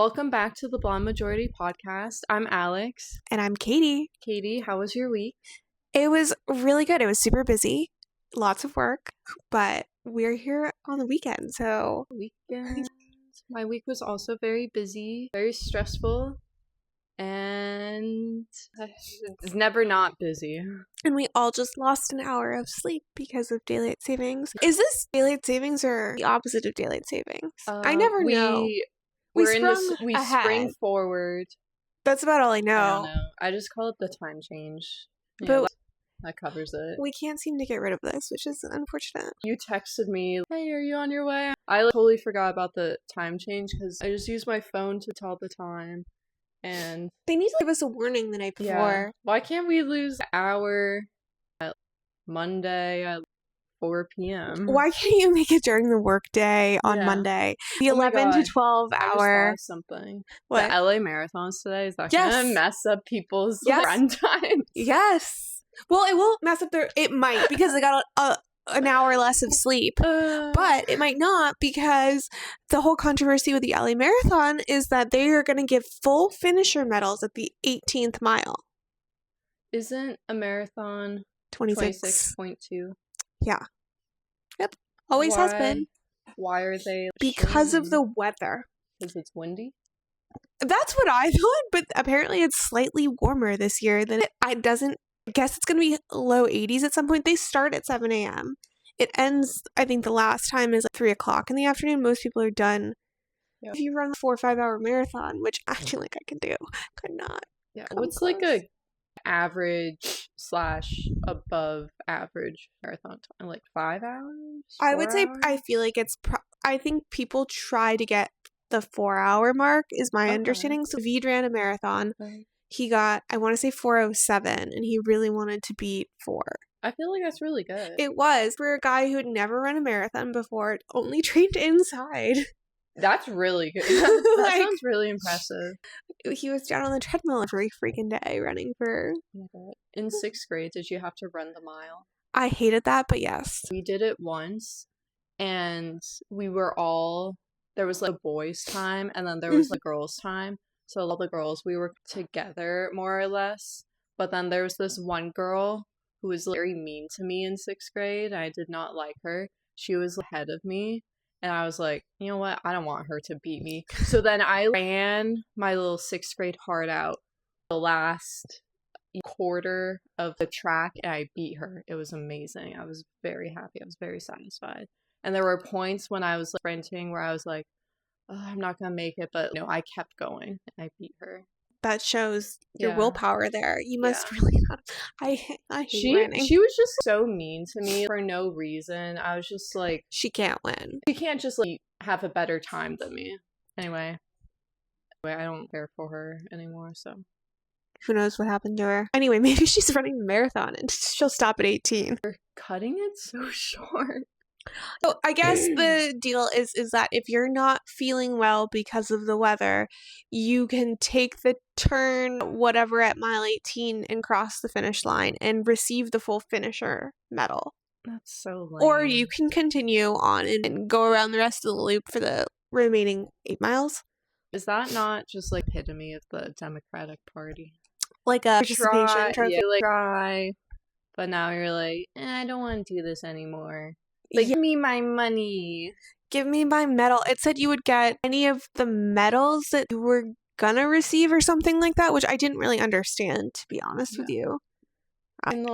Welcome back to the Blonde Majority podcast. I'm Alex. And I'm Katie. Katie, how was your week? It was really good. It was super busy, lots of work, but we're here on the weekend, so... Weekend. My week was also very busy, very stressful, and it's never not busy. And we all just lost an hour of sleep because of daylight savings. Is this daylight savings or the opposite of daylight savings? I never know. We spring forward. That's about all I know. I don't know. I just call it the time change. But that covers it. We can't seem to get rid of this, which is unfortunate. You texted me, hey, are you on your way? I totally forgot about the time change because I just use my phone to tell the time. And they need to give us a warning the night before. Yeah. Why can't we lose an hour at Monday at 4 p.m.? Why can't you make it during the work-day on Monday? The 11 to 12 hour. I just thought something. What? The LA marathons today, is that going to mess up people's run time? Yes. Well, it will mess up it might because they got an hour less of sleep. But it might not because the whole controversy with the LA Marathon is that they are going to give full finisher medals at the 18th mile. Isn't a marathon 26.2? Yeah. Yep. Always has been. Why are they? Because of the weather. Because it's windy? That's what I thought, but apparently it's slightly warmer this year than I guess it's going to be low 80s at some point. They start at 7 a.m. It ends, I think the last time is 3 o'clock in the afternoon. Most people are done. Yep. If you run a 4 or 5 hour marathon, which I feel like I could do, could not. Yeah. What's close. Like a average / above average marathon time? Like 5 hours? I would say, hours? I feel like it's, I think people try to get the 4 hour mark is my understanding. So Veed ran a marathon. Okay. He got, I want to say 4:07, and he really wanted to beat 4. I feel like that's really good. It was for a guy who had never run a marathon before, only trained inside. That's really good. That sounds really impressive. He was down on the treadmill every freaking day running for... In 6th grade, did you have to run the mile? I hated that, but yes. We did it once, and we were all... There was like a boys' time, and then there was like girls' time. So all the girls, we were together, more or less. But then there was this one girl who was very mean to me in 6th grade. I did not like her. She was ahead of me. And I was like, you know what? I don't want her to beat me. So then I ran my little 6th grade heart out the last quarter of the track, and I beat her. It was amazing. I was very happy. I was very satisfied. And there were points when I was sprinting where I was like, oh, I'm not going to make it. But no, I kept going, and I beat her. That shows your willpower there. You must really not. I hate running. She was just so mean to me for no reason. I was just like... She can't win. She can't just have a better time than me. Anyway, I don't care for her anymore, so... Who knows what happened to her. Anyway, maybe she's running the marathon and she'll stop at 18. They're cutting it so short. So I guess the deal is that if you're not feeling well because of the weather, you can take the turn whatever at mile 18 and cross the finish line and receive the full finisher medal. That's so lame. Or you can continue on and go around the rest of the loop for the remaining 8 miles. Is that not just like epitome of the Democratic Party? Like a participation trophy. Try, but now you're like, I don't want to do this anymore. Like, give me my money. Give me my medal. It said you would get any of the medals that you were gonna receive or something like that, which I didn't really understand, to be honest with you. And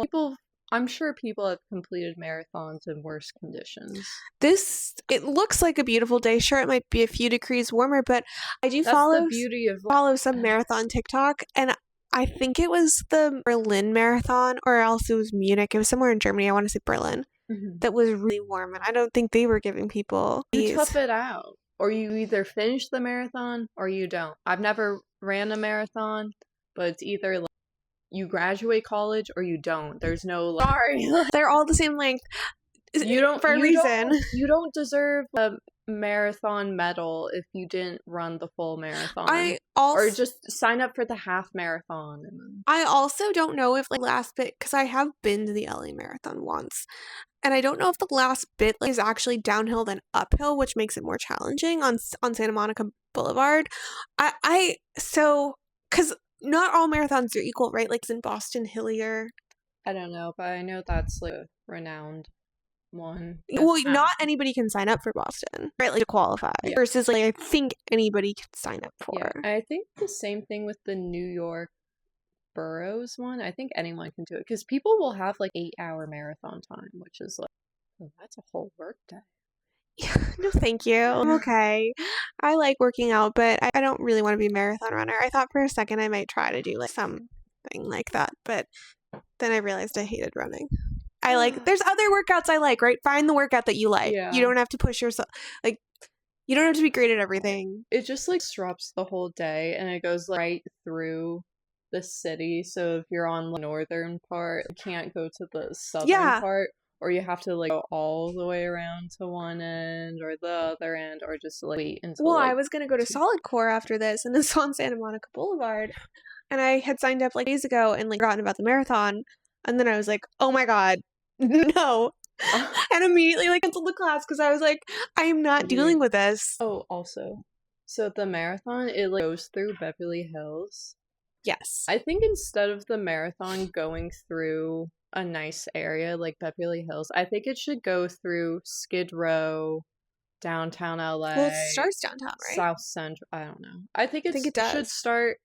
I'm sure people have completed marathons in worse conditions. It looks like a beautiful day. Sure, it might be a few degrees warmer, but I do follow some marathon TikTok, and I think it was the Berlin Marathon, or else it was Munich. It was somewhere in Germany. I want to say Berlin. That was really warm, and I don't think they were giving people You tough it out, or you either finish the marathon or you don't. I've never ran a marathon, but it's either you graduate college or you don't. There's no sorry. They're all the same length. You don't deserve a marathon medal if you didn't run the full marathon. Or just sign up for the half marathon. I also don't know if last bit, because I have been to the LA Marathon once. And I don't know if the last bit is actually downhill than uphill, which makes it more challenging on Santa Monica Boulevard. Because not all marathons are equal, right? Like, isn't Boston hillier? I don't know, but I know that's like a renowned one. Well, not anybody can sign up for Boston, right? Like, to qualify. Yeah. Versus, like, I think anybody can sign up for. Yeah, I think the same thing with the New York boroughs one. I think anyone can do it because people will have like 8-hour marathon time, which is like, oh, that's a whole work day. Yeah, no, thank you. I'm okay. I like working out, but I don't really want to be a marathon runner. I thought for a second I might try to do like something like that, but then I realized I hated running. There's other workouts I like, right? Find the workout that you like. Yeah. You don't have to push yourself. Like, you don't have to be great at everything. It just like disrupts the whole day and it goes like, right through the city. So if you're on the northern part, you can't go to the southern part. Or you have to like go all the way around to one end or the other end, or just like wait until. Well, I was gonna go to Solid Core after this, and it's on Santa Monica Boulevard, and I had signed up like days ago and like forgotten about the marathon, and then I was like, oh my god, no, and immediately like canceled the class because I was like, I am not dealing with this. Oh, also, so the marathon it like goes through Beverly Hills. Yes, I think instead of the marathon going through a nice area like Beverly Hills, I think it should go through Skid Row, downtown LA. Well, it starts downtown, right? South Central. I don't know. I think it should start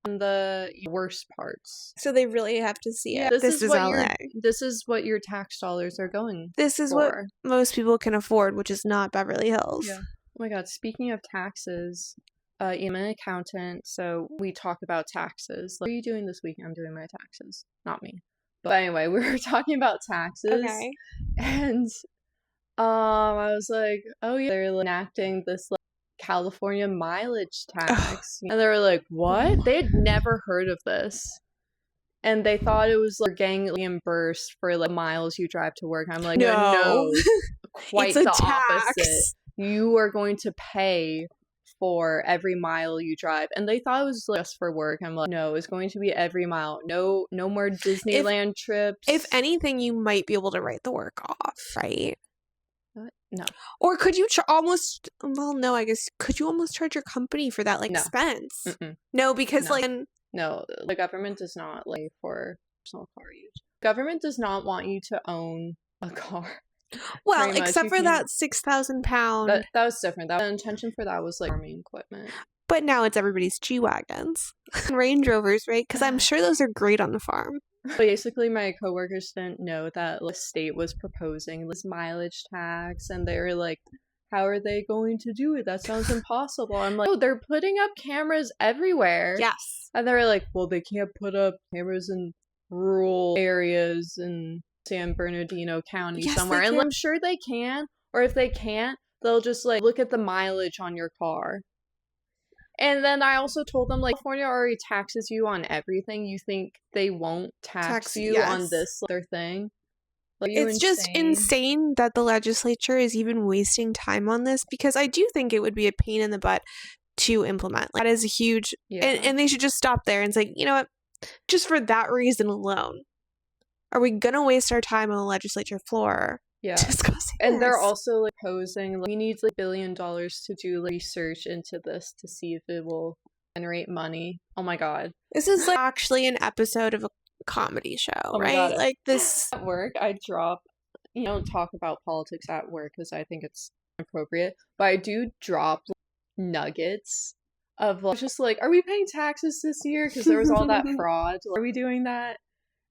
on the worst parts. So they really have to see it. This is LA. This is what your tax dollars are going. This is what most people can afford, which is not Beverly Hills. Yeah. Oh my god. Speaking of taxes, I'm an accountant, so we talk about taxes. Like, what are you doing this week? I'm doing my taxes, not me. But anyway, we were talking about taxes. Okay. And I was like, oh yeah, they're enacting this like California mileage tax. And they were like, what? They had never heard of this. And they thought it was like getting reimbursed for like miles you drive to work. I'm like, no, quite the opposite. You are going to pay for every mile you drive, and they thought it was just for work. I'm like, no, it's going to be every mile. No more Disneyland trips. If anything, you might be able to write the work off, right? No. Or could you almost? Well, no. I guess could you almost charge your company for that expense? No, because no, the government does not for personal car use. Government does not want you to own a car. Well, except for that 6,000 pound. That was different. The intention for that was like farming equipment. But now it's everybody's G-Wagons and Range Rovers, right? Because I'm sure those are great on the farm. Basically, my coworkers didn't know that the state was proposing this mileage tax, and they were like, how are they going to do it? That sounds impossible. I'm like, oh, they're putting up cameras everywhere. Yes. And they were like, well, they can't put up cameras in rural areas and San Bernardino County somewhere. And I'm sure they can. Or if they can't, they'll just like look at the mileage on your car. And then I also told them, like, California already taxes you on everything. You think they won't tax you on this other thing? Like, it's just insane that the legislature is even wasting time on this, because I do think it would be a pain in the butt to implement. Like, that is a huge, and they should just stop there and say, you know what, just for that reason alone, are we going to waste our time on the legislature floor? Yeah. Discussing and this? They're also like posing, like, we need like $1 billion to do like, research into this to see if it will generate money. Oh my god. This is like actually an episode of a comedy show, right? God. Like this. At work, I don't talk about politics at work because I think it's appropriate, but I do drop nuggets of like, just like, are we paying taxes this year? Because there was all that fraud. Are we doing that?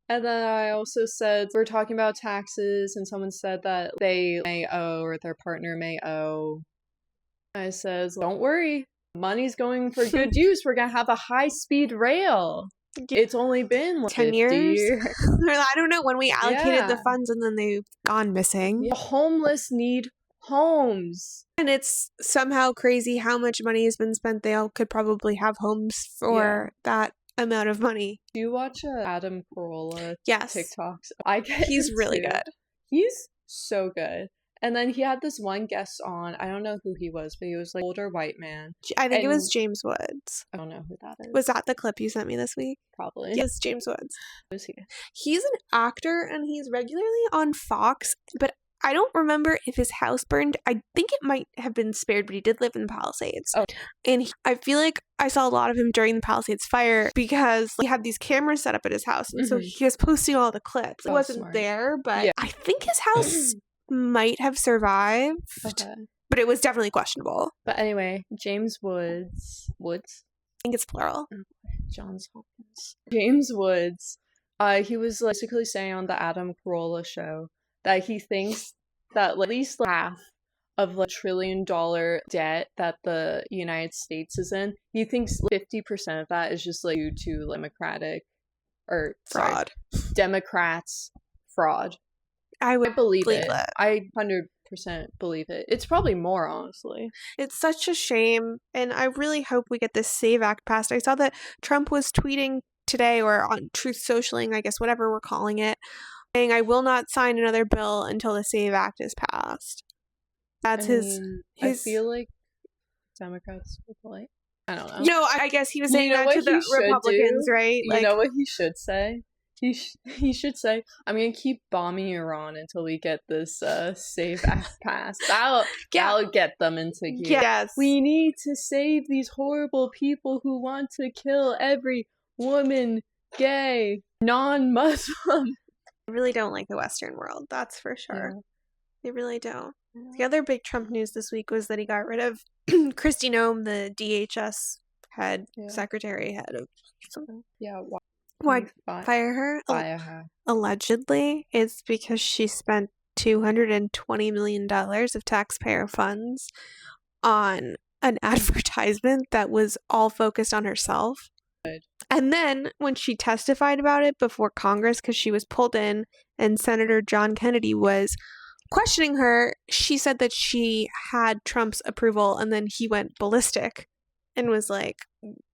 And then I also said, we're talking about taxes, and someone said that they may owe or their partner may owe. I said, don't worry, money's going for good use. We're going to have a high-speed rail. It's only been like 10 years. I don't know, when we allocated the funds and then they've gone missing. The homeless need homes. And it's somehow crazy how much money has been spent. They all could probably have homes for that amount of money. Do you watch Adam Carolla TikToks? He's really good. He's so good. And then he had this one guest on. I don't know who he was, but he was like older white man. I think it was And- James Woods. I don't know who that is. Was that the clip you sent me this week? Probably. Yes, James Woods. Who's he? He's an actor and he's regularly on Fox, but I don't remember if his house burned. I think it might have been spared, but he did live in the Palisades. Oh. And I feel like I saw a lot of him during the Palisades fire because he had these cameras set up at his house. And so he was posting all the clips. It wasn't smart. there, but Yeah. I think his house might have survived. Okay. But it was definitely questionable. But anyway, James Woods. I think it's plural. Johns Hopkins. James Woods. He was basically saying on the Adam Carolla show that he thinks that at least half of the $1 trillion debt that the United States is in, he thinks 50% of that is just like due to Democrats fraud. I would believe believe it. it. I 100% believe it. It's probably more, honestly. It's such a shame, and I really hope we get this SAVE Act passed. I saw that Trump was tweeting today, or on Truth Socialing, I guess, whatever we're calling it, saying, "I will not sign another bill until the SAVE Act is passed." That's his. I feel like Democrats are polite. I don't know. You know, I guess he was saying You know that what to the he should Republicans, do? right? You know what he should say? He should say, "I'm gonna keep bombing Iran until we get this SAVE Act passed. That'll get them into gear. Yes. We need to save these horrible people who want to kill every woman, gay, non-Muslim." I really don't like the Western world. That's for sure. Yeah. They really don't. The other big Trump news this week was that he got rid of Kristi Noem, the DHS secretary head of something. Yeah. Why fire her? Fire her. Allegedly, it's because she spent $220 million of taxpayer funds on an advertisement that was all focused on herself. Good. And then when she testified about it before Congress, because she was pulled in and Senator John Kennedy was questioning her, she said that she had Trump's approval, and then he went ballistic and was like,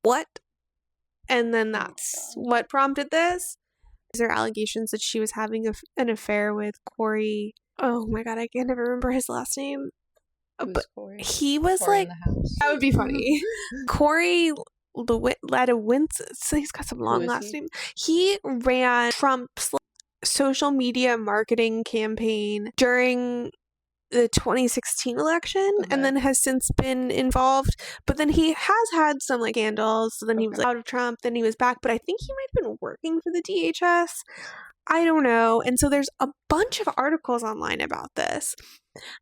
"What?" And then that's what prompted this. There are allegations that she was having an affair with Corey. Oh my god, I can never remember his last name. But Corey? he was Corey like, in the house. that would be funny. Corey Ledowitz, so he's got some long last name. He ran Trump's social media marketing campaign during the 2016 election, and then has since been involved, but then he has had some scandals. So then he was out of Trump, then he was back, but I think he might have been working for the DHS. I don't know. And so there's a bunch of articles online about this,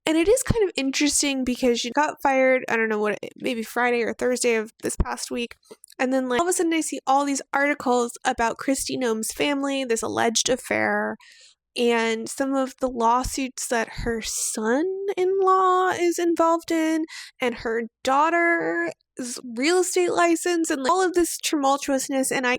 and it is kind of interesting because she got fired, I don't know maybe Friday or Thursday of this past week, and then all of a sudden I see all these articles about Kristi Noem's family, this alleged affair, and some of the lawsuits that her son-in-law is involved in, and her daughter's real estate license, and all of this tumultuousness. And I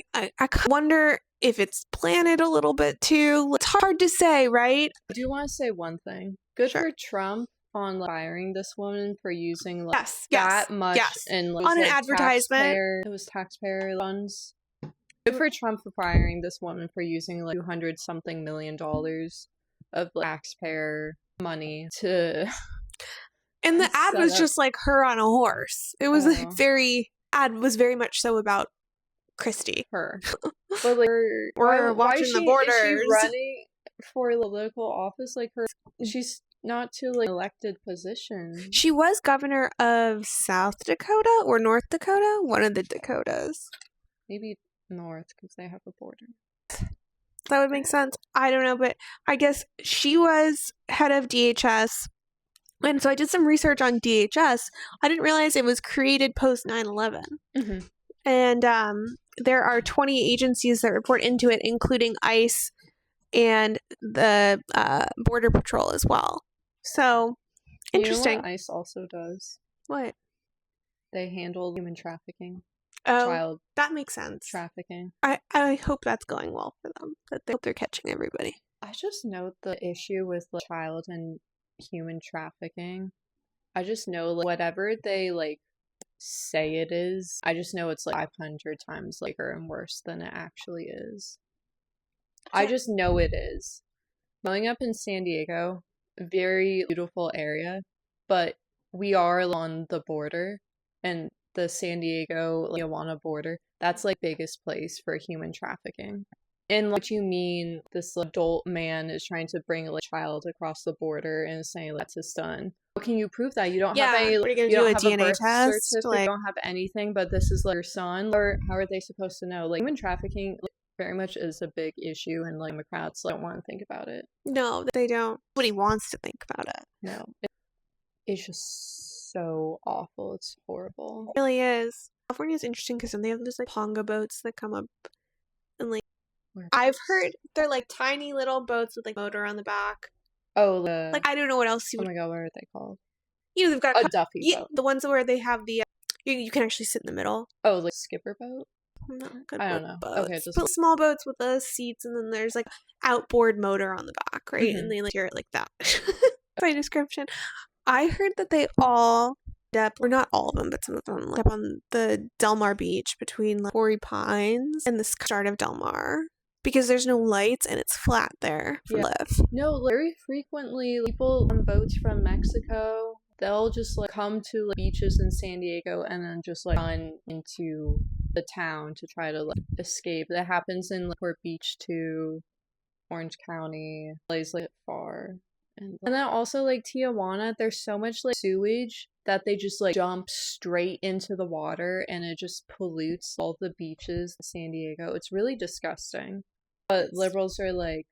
wonder if it's planted a little bit too. It's hard to say, right? I do want to say one thing. Good for Trump on firing this woman for using that much in on an advertisement. It was taxpayer funds. Good for Trump for firing this woman for using $200-something million of taxpayer money to. And the ad was just like her on a horse. It was ad was very much so about Kristi. Her. But we're watching the borders. Is she running for political office? She's not to elected position. She was governor of South Dakota or North Dakota, one of the Dakotas. Maybe North, because they have a border. That would make sense. I don't know, but I guess she was head of DHS. And so I did some research on DHS. I didn't realize it was created post 9/11. Mm-hmm. And there are 20 agencies that report into it, including ICE and the Border Patrol as well. So, interesting. You know what ICE also does? What? They handle human trafficking. Oh, child that makes sense. Trafficking. I hope that's going well for them. That they're catching everybody. I just note the issue with child and human trafficking. I just know whatever they say it is, I just know it's 500 times bigger and worse than it actually is. I just know it is. Growing up in San Diego, very beautiful area, but we are on the border, and the San Diego Tijuana border, that's like biggest place for human trafficking. And like you mean this adult man is trying to bring a child across the border and saying that's his son. How can you prove that? You don't have Yeah, any, what are you gonna you do, don't a have a DNA birth test? certificate, you don't have anything, but this is like your son. Or how are they supposed to know? Like human trafficking very much is a big issue, and like Democrats don't want to think about it. No, they don't. Nobody wants to think about it. No, it's just so awful. It's horrible. It really is. California is interesting because then they have those like ponga boats that come up, and like I've heard they're like tiny little boats with like motor on the back. Oh, like I don't know what else you oh would. my god, what are they called? You know, they've got A Duffy boat. the ones where they have the you can actually sit in the middle. Oh, like skipper boat. I'm not good I don't with know. boats. Okay, just but small boats with the seats, and then there's like outboard motor on the back, right? And they like steer it like that. My description. I heard that they all up, or not all of them, but some of them, up on the Del Mar beach between like Torrey Pines and the start of Del Mar, because there's no lights and it's flat there for live. No, very frequently people on boats from Mexico, they'll just like come to like beaches in San Diego and then just like run into the town to try to like escape. That happens in like Port Beach to Orange County, plays like far. And then also like Tijuana, there's so much like sewage that they just like jump straight into the water, and it just pollutes all the beaches in San Diego. It's really disgusting. But liberals are like,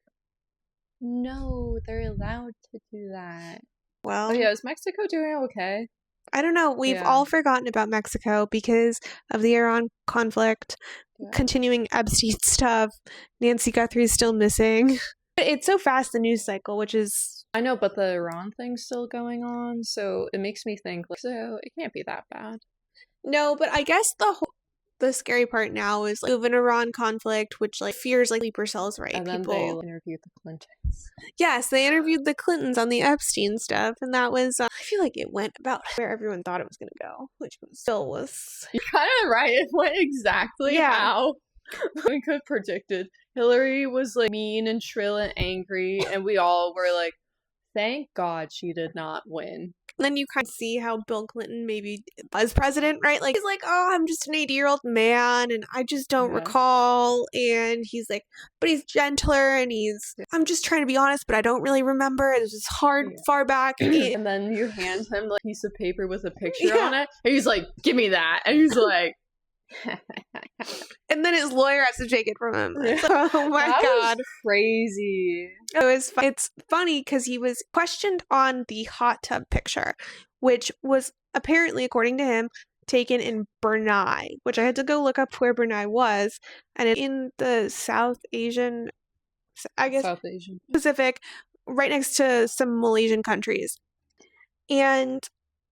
no, they're allowed to do that. Well, oh yeah, is Mexico doing okay? I don't know. We've all forgotten about Mexico because of the Iran conflict, continuing Epstein stuff. Nancy Guthrie's still missing. It's so fast, the news cycle, which is... I know, but the Iran thing's still going on, so it makes me think, like, so it can't be that bad. No, but I guess the scary part now is like an Iran conflict, which like fears like sleeper cells, right? And then people they interviewed the Clintons. Yes, they interviewed the Clintons on the Epstein stuff, and that was I feel like it went about where everyone thought it was going to go, which still was. You're kind of right. It went exactly how we could predicted. Hillary was like mean and shrill and angry, and we all were like, thank God she did not win. And then you kind of see how Bill Clinton maybe was president, right? Like, he's like, oh, I'm just an 80-year-old man, and I just don't recall. And he's like, but he's gentler, and I'm just trying to be honest, but I don't really remember. It was just hard, far back. And then you hand him like a piece of paper with a picture on it, and he's like, give me that. And he's like... and then his lawyer has to take it from him. Oh my God. Was crazy. It's funny because he was questioned on the hot tub picture, which was apparently, according to him, taken in Brunei, which I had to go look up where Brunei was, and it's in the South Asian Pacific, right next to some Malaysian countries. And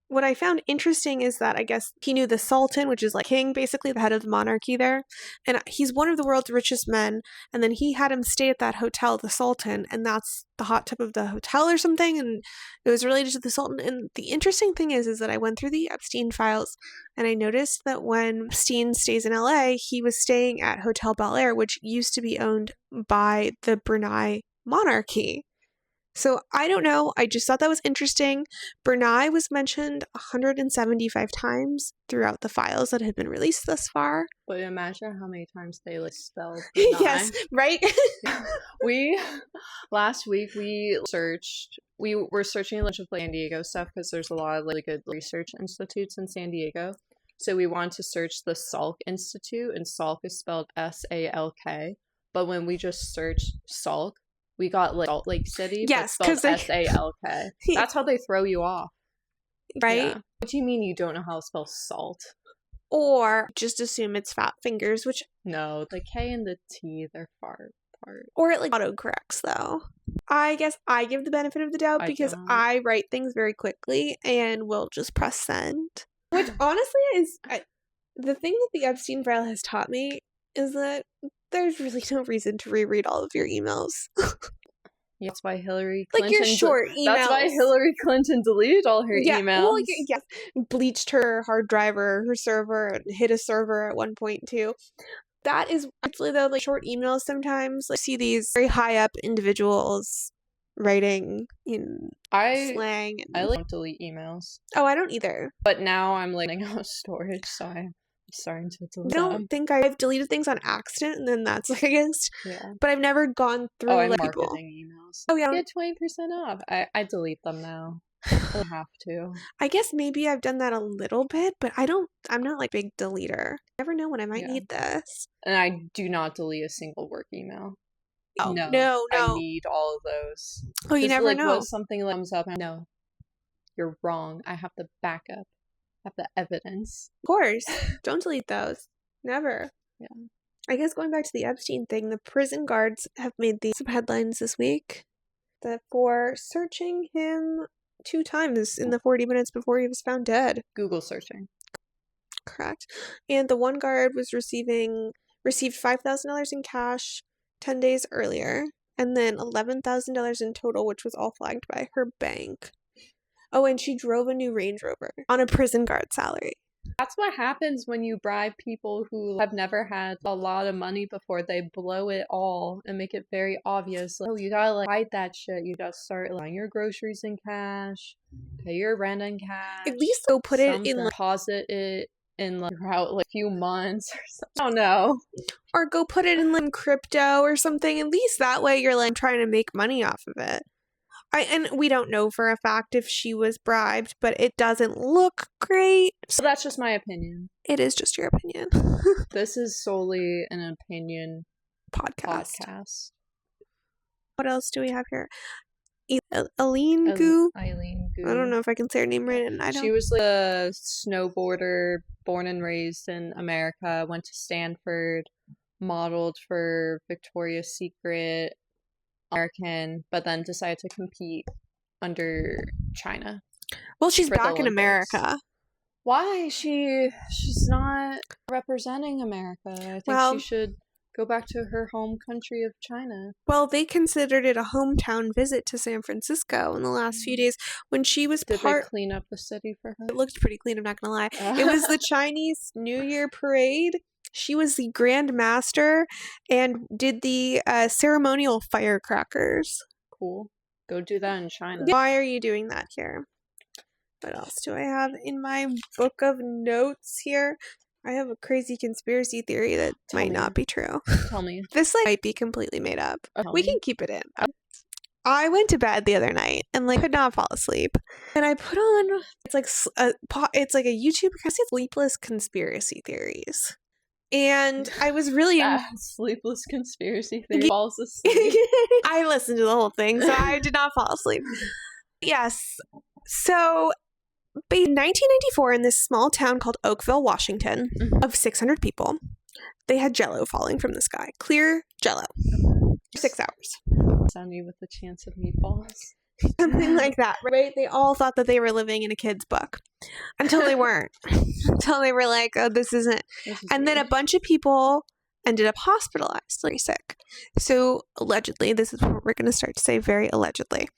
what I found interesting is that I guess he knew the Sultan, which is like king, basically the head of the monarchy there. And he's one of the world's richest men. And then he had him stay at that hotel, the Sultan, and that's the hot tub of the hotel or something. And it was related to the Sultan. And the interesting thing is that I went through the Epstein files and I noticed that when Epstein stays in LA, he was staying at Hotel Bel Air, which used to be owned by the Brunei monarchy. So I don't know. I just thought that was interesting. Brunei was mentioned 175 times throughout the files that had been released thus far. But imagine how many times they like spelled Brunei. Yes, right? Last week we were searching a bunch of San Diego stuff because there's a lot of really good research institutes in San Diego. So we wanted to search the Salk Institute, and Salk is spelled S-A-L-K. But when we just searched Salk, we got like Salt Lake City, yes, because S-A-L-K. That's how they throw you off. Right? Yeah. What do you mean you don't know how to spell salt? Or just assume it's fat fingers, which... No, the K and the T, they're far apart. Or it like autocorrects, though. I guess I give the benefit of the doubt because I write things very quickly and will just press send. Which honestly is... the thing that the Epstein file has taught me is that there's really no reason to reread all of your emails. Yeah, that's why Hillary Clinton... Like your short emails. That's why Hillary Clinton deleted all her emails. Well, yes. Bleached her hard drive or her server and hit a server at one point too. That is actually though, like short emails sometimes. Like see these very high up individuals writing in slang. I like don't delete emails. Oh, I don't either. But now I'm like running out of storage, so I'm starting to delete I don't them. think I've deleted things on accident, and then that's like against. Yeah. But I've never gone through like marketing emails. Oh yeah, get 20% off. I delete them now. I have to. I guess maybe I've done that a little bit, but I'm not like big deleter. I never know when I might need this. And I do not delete a single work email. Oh, no. I need all of those. Oh, you never know. What something comes up, no, you're wrong. I have the backup. I have the evidence. Of course. Don't delete those. Never. Yeah. I guess going back to the Epstein thing, the prison guards have made some headlines this week for searching him 2 times in the 40 minutes before he was found dead. Google searching. Correct. And the one guard was received $5,000 in cash 10 days earlier, and then $11,000 in total, which was all flagged by her bank. Oh, and she drove a new Range Rover on a prison guard salary. That's what happens when you bribe people who have never had a lot of money before. They blow it all and make it very obvious. Like, oh, you gotta hide that shit. You gotta start buying your groceries in cash, pay your rent in cash. At least go put it in deposit it in throughout a few months or something. I don't know. Or go put it in crypto or something. At least that way you're trying to make money off of it. And we don't know for a fact if she was bribed, but it doesn't look great. So that's just my opinion. It is just your opinion. This is solely an opinion podcast. What else do we have here? Eileen Gu. I don't know if I can say her name right. And She was a snowboarder, born and raised in America, went to Stanford, modeled for Victoria's Secret, American, but then decided to compete under China. Well, she's back in America. Why? She's not representing America. I think she should go back to her home country of China. Well, they considered it a hometown visit to San Francisco in the last few days when she was Did they clean up the city for her? It looked pretty clean, I'm not gonna lie. It was the Chinese New Year parade. She was the Grand Master and did the ceremonial firecrackers. Cool. Go do that in China. Why are you doing that here? What else do I have in my book of notes here? I have a crazy conspiracy theory that might not be true. Tell me. This might be completely made up. We can keep it in. I went to bed the other night and could not fall asleep. And I put on it's like a YouTube sleepless conspiracy theories. And I was really sleepless conspiracy theory falls asleep. I listened to the whole thing, so I did not fall asleep. Yes. So in 1994, in this small town called Oakville, Washington, of 600 people, they had Jello falling from the sky. Clear Jello. 6 hours. Sunny with a chance of meatballs. Something like that, right? They all thought that they were living in a kid's book. Until they weren't. Until they were like, oh, this isn't. And then a bunch of people ended up hospitalized, very sick. So allegedly, this is what we're going to start to say, very allegedly.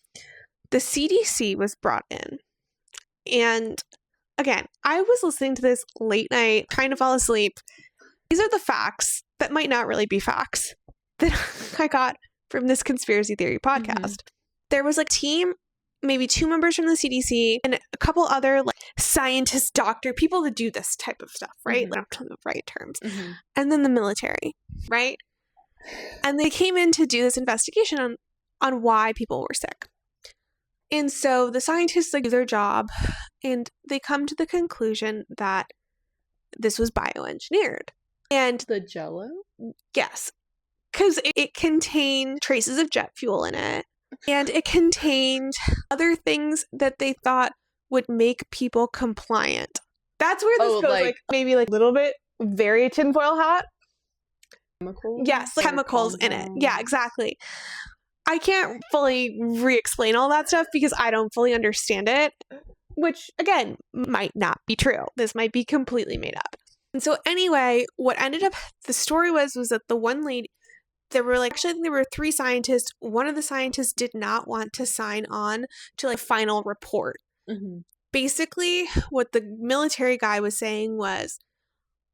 The CDC was brought in. And again, I was listening to this late night, trying to fall asleep. These are the facts that might not really be facts that I got from this conspiracy theory podcast. There was team, maybe 2 members from the CDC and a couple other scientists, doctor, people that do this type of stuff, right? I don't know the right terms. And then the military, right? And they came in to do this investigation on why people were sick. And so the scientists do their job and they come to the conclusion that this was bioengineered. And the Jello? Yes. Because it contained traces of jet fuel in it. And it contained other things that they thought would make people compliant. That's where this goes, maybe a little bit very tinfoil hat. Chemicals? Yes, chemicals in it. Yeah, exactly. I can't fully re-explain all that stuff because I don't fully understand it, which, again, might not be true. This might be completely made up. And so anyway, what ended up, the story was that the one lady, there were 3 scientists. One of the scientists did not want to sign on to final report. Basically, what the military guy was saying was,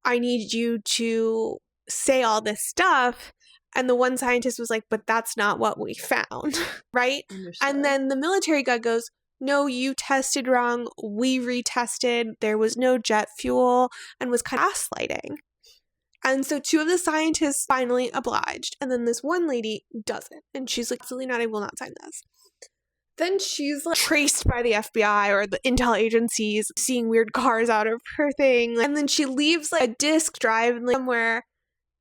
I need you to say all this stuff And the one scientist was like, but that's not what we found, right? Understood. And then the military guy goes, no, you tested wrong. We retested. There was no jet fuel, and was kind of gaslighting. And so two of the scientists finally obliged. And then this one lady doesn't. And she's like, absolutely not. I will not sign this. Then she's like traced by the FBI or the intel agencies, seeing weird cars out of her thing. And then she leaves like a disk drive somewhere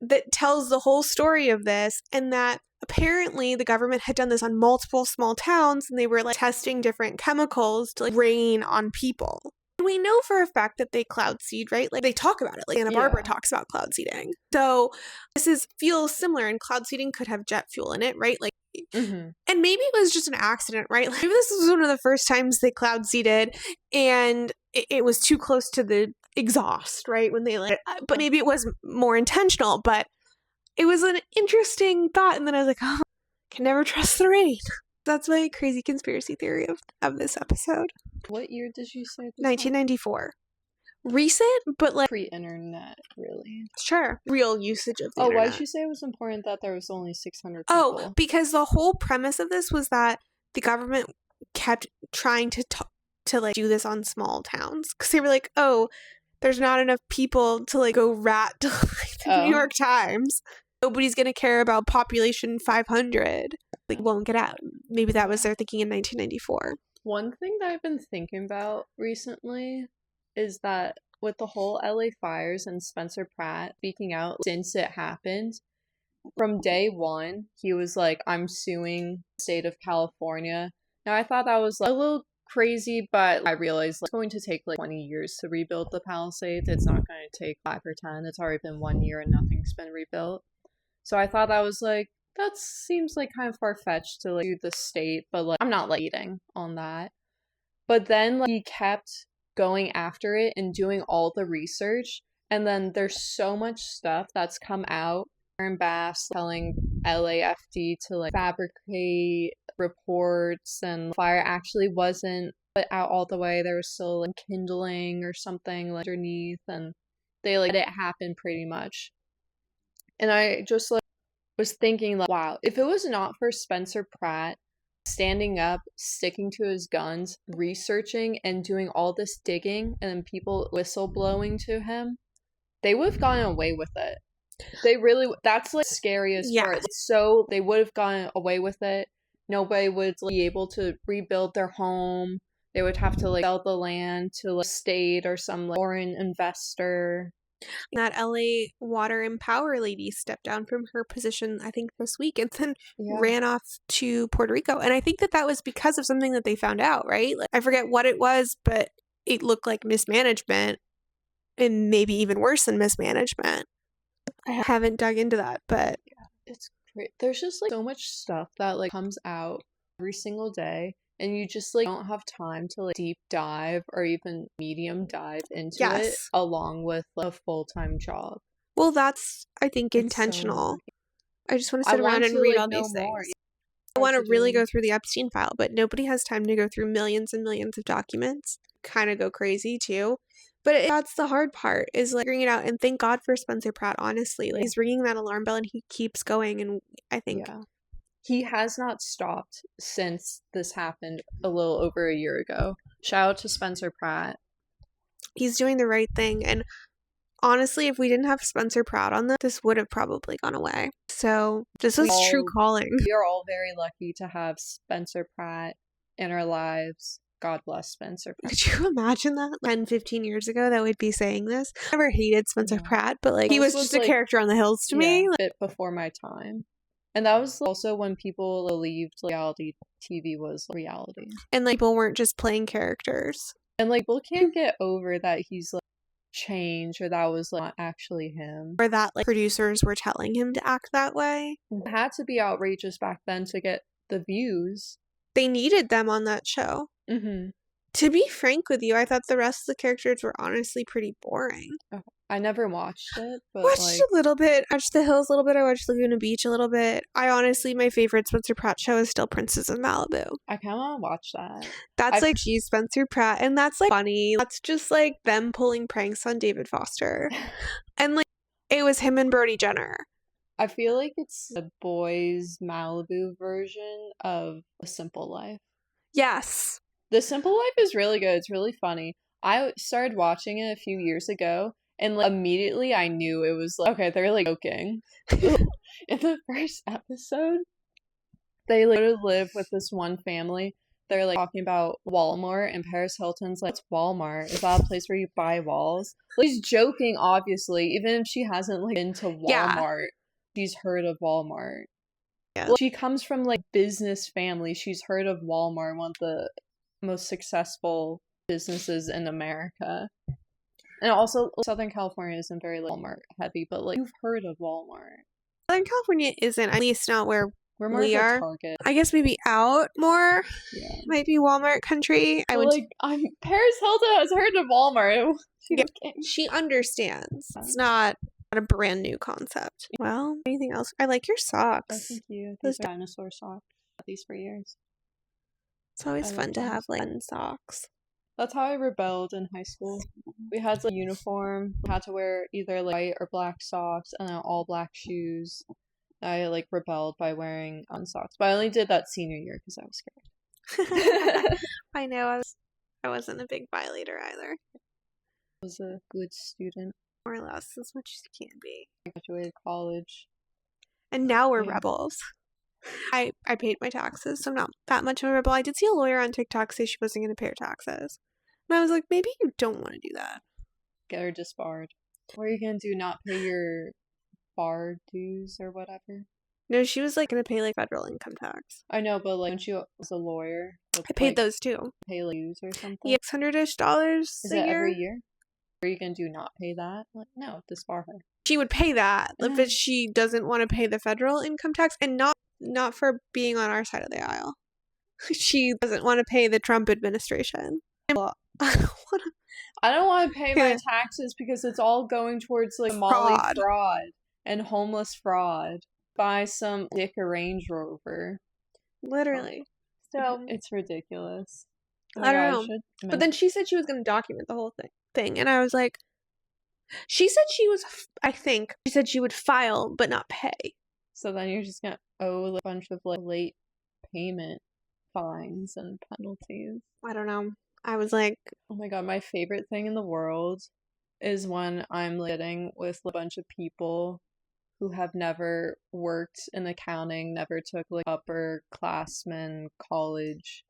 that tells the whole story of this, and that apparently the government had done this on multiple small towns, and they were like testing different chemicals to like rain on people. And we know for a fact that they cloud seed, right? Like they talk about it. Like Anna Barbara talks about cloud seeding. So this feels similar, and cloud seeding could have jet fuel in it, right? Like, and maybe it was just an accident, right? Like maybe this was one of the first times they cloud seeded, and it was too close to the exhaust, right? When they but maybe it was more intentional, but it was an interesting thought. And then I was like, oh, I can never trust the rain. That's my crazy conspiracy theory of this episode. What year did you say? 1994. Recent, but like pre-internet, really. Sure. Real usage of the internet. Why did you say it was important that there was only 600 people? Oh, because the whole premise of this was that the government kept trying to like do this on small towns, because they were like, oh, there's not enough people to like go rat to like the New York Times. Nobody's going to care about population 500. Like, won't get out. Maybe that was their thinking in 1994. One thing that I've been thinking about recently is that with the whole LA fires and Spencer Pratt speaking out since it happened, from day one, he was like, I'm suing the state of California. Now, I thought that was like a little crazy, but I realized like, it's going to take like 20 years to rebuild the Palisades. It's not going to take 5 or 10. It's already been 1 year and nothing's been rebuilt. So I thought that was like, that seems like kind of far-fetched to like do the state, but like I'm not like eating on that. But then like, he kept going after it and doing all the research, and then there's so much stuff that's come out. Aaron Bass telling LAFD to like fabricate reports, and the fire actually wasn't put out all the way. There was still like kindling or something like underneath, and they like let it happen pretty much. And I just like was thinking like, wow, if it was not for Spencer Pratt standing up, sticking to his guns, researching and doing all this digging, and then people whistleblowing to him, they would have gotten away with it. They really, that's like scariest part. So they would have gotten away with it. Nobody would like, be able to rebuild their home. They would have to like sell the land to like, a state or some like, foreign investor. That LA water and power lady stepped down from her position, I think, this week, and then ran off to Puerto Rico. And I think that was because of something that they found out, right? Like, I forget what it was, but it looked like mismanagement, and maybe even worse than mismanagement. I haven't dug into that, but it's great. There's just like so much stuff that like comes out every single day, and you just like don't have time to like deep dive or even medium dive into it along with like, a full-time job. Well, that's I think intentional. I just want to sit around and read all these things. I want to really go through the Epstein file, but nobody has time to go through millions and millions of documents. Kind of go crazy too. But that's the hard part, is like figuring it out. And thank God for Spencer Pratt, honestly. Like, he's ringing that alarm bell and he keeps going. And I think he has not stopped since this happened a little over a year ago. Shout out to Spencer Pratt. He's doing the right thing. And honestly, if we didn't have Spencer Pratt on this would have probably gone away. So this is true calling. We are all very lucky to have Spencer Pratt in our lives. God bless Spencer Pratt. Could you imagine that 10, 15 years ago that we'd be saying this? I never hated Spencer Pratt, but like he was just a character on the hills to me. A bit before my time. And that was also when people believed reality TV was reality. And like people weren't just playing characters. And like people can't get over that he's like changed, or that was like not actually him. Or that like producers were telling him to act that way. It had to be outrageous back then to get the views. They needed them on that show. Mm-hmm. To be frank with you, I thought the rest of the characters were honestly pretty boring. Okay. I never watched it, but watched a little bit. I watched The Hills a little bit. I watched Laguna Beach a little bit. I honestly, my favorite Spencer Pratt show is still Princes of Malibu. I kind of want to watch that. That's like she's Spencer Pratt, and that's like funny. That's just like them pulling pranks on David Foster, and like it was him and Brody Jenner. I feel like it's the boys' Malibu version of A Simple Life. Yes. The Simple Life is really good. It's really funny. I started watching it a few years ago, and like immediately I knew it was like, okay, they're like joking. In the first episode, they like go to live with this one family. They're like talking about Walmart, and Paris Hilton's like, "It's Walmart. Is that a place where you buy walls?" Like, she's joking, obviously, even if she hasn't like been to Yeah. Walmart. She's heard of Walmart. Yeah. Well, she comes from like business family. She's heard of Walmart, one of the most successful businesses in America. And also, Southern California isn't very like, Walmart heavy, but like you've heard of Walmart. Southern California isn't, at least not where We're more we of a are. Target. I guess maybe out more. Yeah. Might be Walmart country. But Paris Hilton has heard of Walmart. She understands. It's not a brand new concept. Well, anything else? I like your socks. Oh, thank you. These are dinosaur socks. I've had these for years. It's always fun to have like fun socks. That's how I rebelled in high school. We had like uniform. We had to wear either like white or black socks and then all black shoes. I like rebelled by wearing socks, but I only did that senior year because I was scared. I know. I wasn't a big violator either. I was a good student. More or less, as much as you can be. I graduated college. And now we're rebels. I paid my taxes, so I'm not that much of a rebel. I did see a lawyer on TikTok say she wasn't going to pay her taxes. And I was like, maybe you don't want to do that. Get her disbarred. What are you going to do? Not pay your bar dues or whatever? No, she was like going to pay like federal income tax. I know, but like when she was a lawyer, I paid those too. Pay like dues or something. Yeah, $600-ish Is it every year? Are you gonna do not pay that? Like, no, disbar her. She would pay that, but she doesn't want to pay the federal income tax, and not for being on our side of the aisle. She doesn't want to pay the Trump administration. I don't want to pay my taxes because it's all going towards like Molly fraud and homeless fraud by some dick Range Rover. Literally. So it's ridiculous. I don't know. But then she said she was going to document the whole thing, and I was like, she said she said she would file but not pay. So then you're just going to owe a bunch of like late payment fines and penalties. I don't know. I was like, oh my god, my favorite thing in the world is when I'm sitting with a bunch of people who have never worked in accounting, never took like upperclassmen college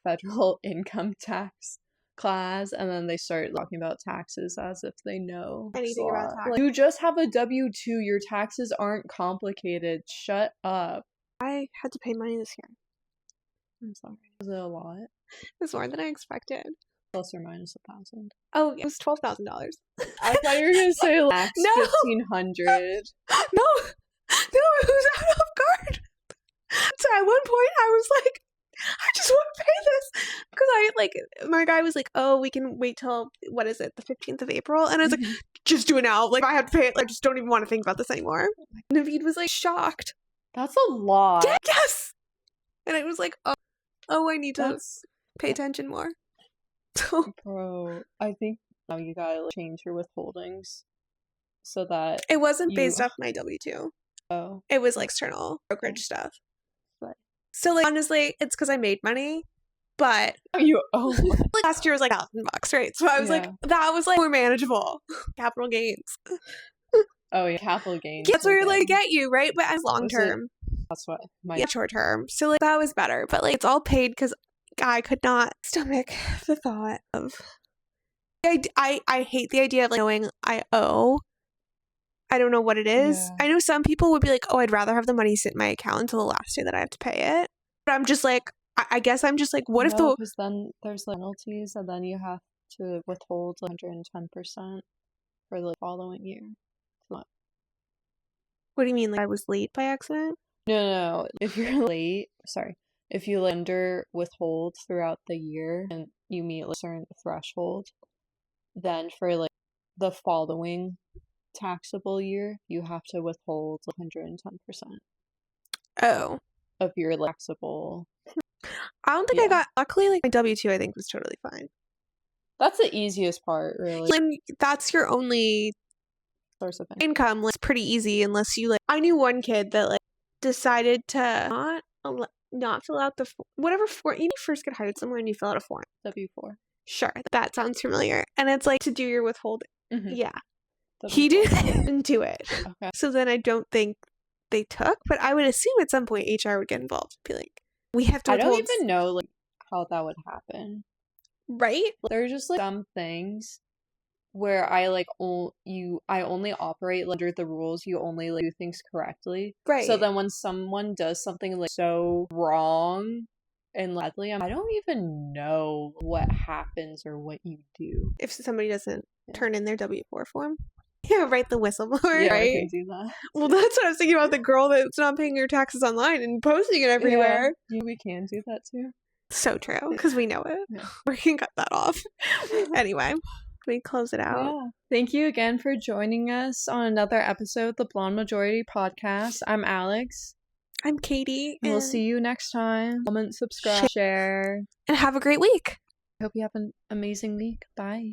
federal income tax class, and then they start talking about taxes as if they know anything about taxes. Like, you just have a W-2. Your taxes aren't complicated. Shut up. I had to pay money this year. I'm sorry. Was it a lot? It was more than I expected. Plus or minus 1,000. Oh, it was $12,000. I thought you were gonna say like no. 1,500. No, it was out of guard. So at one point I was like, I just want to pay this because my guy was like, oh, we can wait till what is it, the 15th of April, and I was like, just do it now. Like, if I have to pay it, I just don't even want to think about this anymore. Naveed was like shocked. That's a lot. Yes. And I was like, oh, I need to pay attention more. So, bro, I think now you gotta like, change your withholdings so that it wasn't based off my W-2. Oh, it was like external brokerage stuff. But so like honestly, it's because I made money, but like, last year was like $1,000, right? So I was like, that was like more manageable. Capital gains. Oh yeah, capital gains. That's where like get you right, but as long term. That's what short term. So like that was better, but like it's all paid because I could not stomach the thought of. I hate the idea of like knowing I owe. I don't know what it is. Yeah. I know some people would be like, oh, I'd rather have the money sit in my account until the last day that I have to pay it. But I'm just like, I guess I'm just like, what if because then there's like penalties and then you have to withhold 110% for the following year. What do you mean? Like I was late by accident? No. If you're late, if you under withhold throughout the year and you meet a certain threshold, then for like the following taxable year, you have to withhold 110%. Oh. Of your taxable. I don't think I got. Luckily, like my W-2, I think was totally fine. That's the easiest part, really. And that's your only source of income was pretty easy unless you like. I knew one kid that like decided to not fill out the whatever form. You first get hired somewhere and you fill out a form. W-4. Sure, that sounds familiar. And it's like to do your withholding. Mm-hmm. Yeah, W-4. he didn't do it. Okay. So then I don't think they took. But I would assume at some point HR would get involved. Be like, we have to. I don't even know like how that would happen. Right? There are just like some things where I like I only operate like, under the rules. You only like do things correctly. Right. So then when someone does something like so wrong and badly, I don't even know what happens or what you do If somebody doesn't turn in their W-4 form. Yeah, write the whistleblower, yeah, right? I can do that. Well, that's what I was thinking about, the girl that's not paying her taxes online and posting it everywhere. Yeah, we can do that too. So true, because we know it. Yeah. We can cut that off. Anyway, can we close it out? Yeah. Thank you again for joining us on another episode of the Blonde Majority Podcast. I'm Alex. I'm Katie. And we'll see you next time. Comment, subscribe, share. And have a great week. I hope you have an amazing week. Bye.